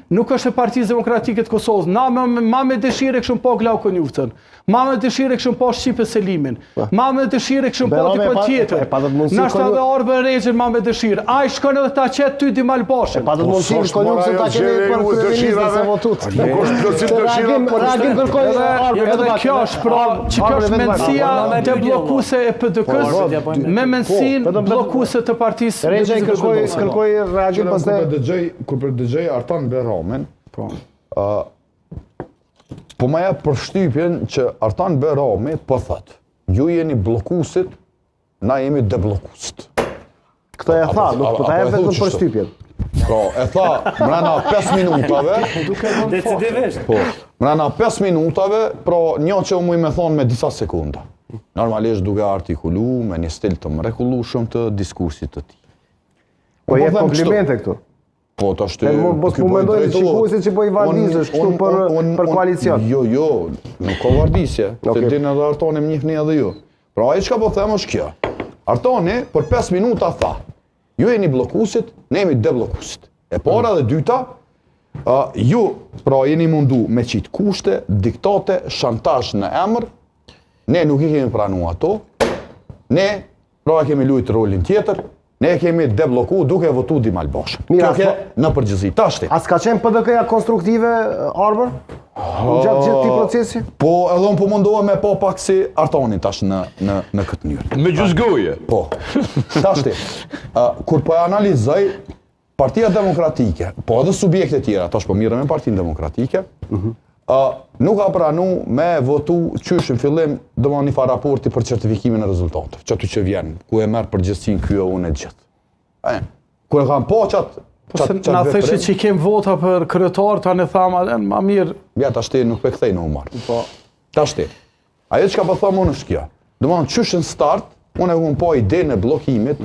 nuk është e Partisë Demokratike të Kosovës. Na ma me dëshirë e këshëm po Glaukon Juftën. Ma me dëshirë e këshëm po Shqipe Selimin. Ma me dëshirë e këshëm po të këtë tjetër. Na shtë edhe Orbe Regjën ma me dëshirë. A i shkone dhe ta qetë ty Dimal Bashën. Pa të mundësi Glaukon Juftën ta keni për kryeministë se votut. Reagim kërkoj edhe kjo është pra që kjo është mendësia të blokuse e PDK-s me mendësin blokuse të Partisë. Regjën kërkoj reagim pas Kur për dëgjoj Artan Beramin, po ma jep përshtypjen që Artan Berami po thot, ju jeni blokusit, na jemi deblokusit. Këtë e tha, nuk po ta jep vetëm përshtypjen. Po, e tha, mrena 5 minutave, Decidivisht. po, mrena 5 minutave, pra një që mu i me thonë me disa sekunda. Normalisht duke artikulu me një stil të mrekullueshëm të diskursit të tij. Po jep komplimente këtu. Po të ashtë... Mos mu mendojnë qikuesit që po i vardizësh kështu për koalicion. Jo, nuk ka vardisje, se dinë edhe Artoni më njihni edhe ju. Pra ai çka po them është kjo. Artoni për 5 minuta tha, ju jeni blokusit, ne jemi deblokusit. E para dhe dyta, ju pra jeni mundu me qitë kushte, diktate, shantazh në emër, ne nuk i kemi pranu ato, ne pra kemi luajtur rolin tjetër, ne kemi debloku duke votu Dimal Bashën. Kjo ke në përgjithësi. Tashti. A s'ka qenë PDK-ja konstruktive, Arber? Gjatë gjithë këtij procesi? Po, edhe unë po mundohem me po pak si Artoni tash në këtë mënyrë. Me gjysgoje. Po. Tashti. Kur po e analizoj Partia Demokratike, po edhe subjekte tjera, tash po mirë me Partinë Demokratike, nuk ka pranu me votu qysh në fillim do një fa raporti për certifikimin e rezultatëve, që aty që vjen, ku e merë përgjithësin kjo unë e gjithë. Kur e kam po qatë na thëshë që i kem vota për kryetar, ta në thama, ma mirë. Ja, ta shti nuk pe kthej në Umar. Ta shti. Ajo që ka po thëmë unë është kjo. Do më në qysh në start, unë e kom po ide në blokimit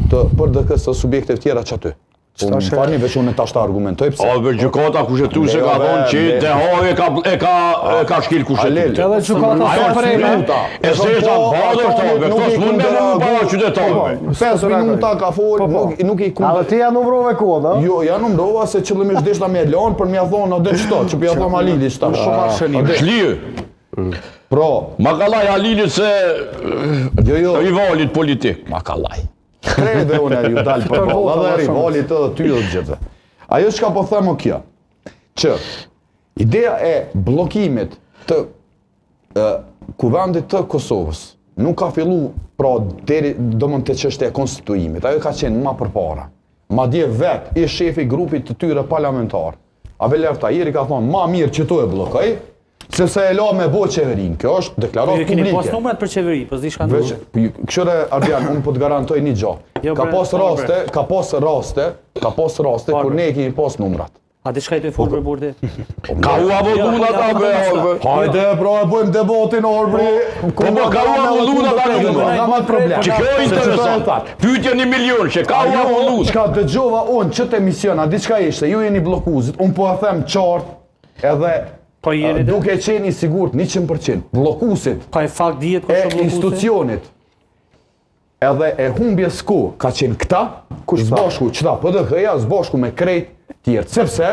të për dëkës të subjekte tjera që aty. Unë falni veç unë tash të argumentoj pëse. Albert gjykata kushtetuese ka thonë që Dehavi ka shkil kushtetuese. Edhe gjykata Ajo sa prejme. E zeshta badër të këtos mund me mu para qytetarëve. 5 minuta ka folë, nuk i A dhe ti ja numrove kohën, a? Jo, ja numrova se qëllimisht deshta me elon për m'ja thonë o dhe qëto, që pja thonë Alili qëta. Shlije. Pro, Makalaj Alilit se rivalit politik. Makalaj. Krede unë e ju dalë për bolla dhe rivalit edhe ty dhe gjithë. Ajo që ka po themo kjo, që ideja e blokimit të kuvendit të Kosovës nuk ka fillu pra deri do më të çështja e konstituimit, ajo ka qenë ma përpara. Ma dje vetë i shefi grupit të tyre parlamentar. Abel Tahiri ka thonë, ma mirë që tu e blokaj, sepse e la me bo qeverin. Kjo është deklarat publike. Ju keni pas numrat për qeveri, po s'dishka numrat. Këshire, Ardian, unë po të garantoj një gjo. Ka pas raste kur ne kemi pas numrat. A diçka i të folë për burdi? Ka u avoluna ta be Orbe. Hajde, pra e bëjmë debatin Orbi. Ka u avoluna ta numra. Ka ma problem. Që kjo e interesant. Pyetja 1 milion, që ka u avoluna. Çka dëgjova unë ç't emisiona, diçka ishte, ju jeni blokuzit, unë po e them qartë edhe duke qeni sigurt 100%, blokusit Ka e fakt dihet e institucionit edhe e humbjes ku ka qenë këta, zbashku qëta PDK-ja, zbashku me krejt tjerë, sepse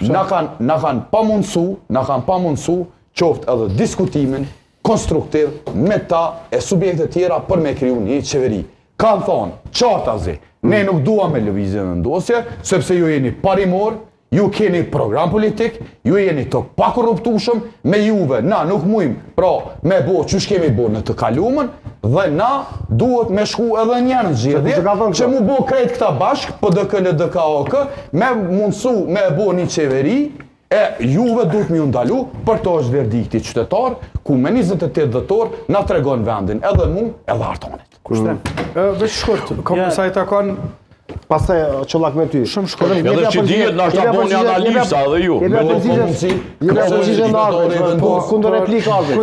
na kanë pa mundësu qoftë edhe diskutimin konstruktiv me ta e subjekte tjera për me kriju një qeveri. Kanë thonë, qartazi, ne nuk dua me lëvizjen në ndosje, sepse ju jeni parimor, ju keni program politik, ju jeni të pakorruptueshëm, me juve na nuk mujmë pra me bo çush kemi bo në të kalumën dhe na duhet me shku edhe njerë në zgjedhje që mu bo krejt këta bashk, PDK, LDK, OK, me mundësu me bo një qeveri e juve duhet me ju ndalu, për to është verdikti qytetar, ku me 28 dhëtor na tregon vendin edhe mu edhe Artonit. Kushtem. Veç shkurt, sa i takon Pastaj çollak me ty. Shumë shkollë. Edhe që dihet na është boni analisa edhe ju. Jemi përgjigje. Jemi përgjigje ndaj. Po kundër replikave.